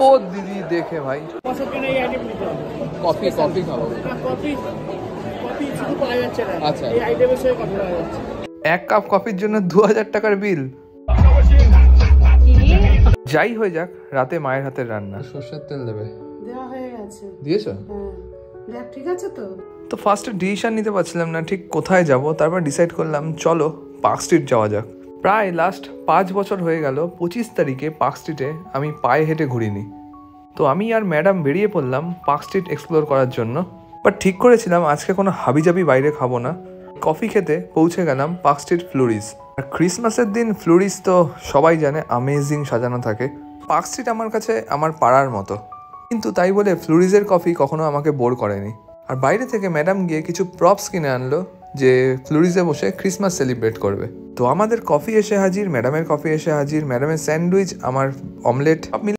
ও দিদি দেখে ভাই কফি কফি খাবো। আচ্ছা, এক কাপ কফির জন্য 2000 টাকার বিল। যাই হয়ে যাক, রাতে মায়ের হাতের রান্না। সর্ষের তেল দেবে? দেওয়া হয়ে গেছে। দিয়েছো? হ্যাঁ, ঠিক আছে তো। তো ফার্স্টে ডিসিশন নিতে পারছিলাম না ঠিক কোথায় যাব, তারপর ডিসাইড করলাম চলো পার্ক স্ট্রিট যাওয়া যাক। প্রায় লাস্ট 5 বছর হয়ে গেল 25 তারিখে পার্ক স্ট্রিটে আমি পায়ে হেঁটে ঘুরিনি। তো আমি আর ম্যাডাম বেরিয়ে পড়লাম পার্ক স্ট্রিট এক্সপ্লোর করার জন্য। বাট ঠিক করেছিলাম আজকে কোনো হাবিজাবি বাইরে খাবো না, কফি খেতে পৌঁছে গেলাম পার্ক স্ট্রিট ফ্লোরিস। আর ক্রিসমাসের দিন ফ্লোরিস তো সবাই জানে অ্যামেজিং সাজানো থাকে। পার্ক স্ট্রিট আমার কাছে আমার পাড়ার মতো, কিন্তু তাই বলে ফ্লোরিসের কফি কখনো আমাকে বোর করেনি। আর বাইরে থেকে ম্যাডাম গিয়ে কিছু প্রপস কিনে আনলো যে ফ্লোরিসে বসে ক্রিসমাস সেলিব্রেট করবে। তো আমাদের কফি এসে হাজির, ম্যাডামের কফি এসে হাজির, ম্যাডামের স্যান্ডউইচ, আমার অমলেট, সব মিলে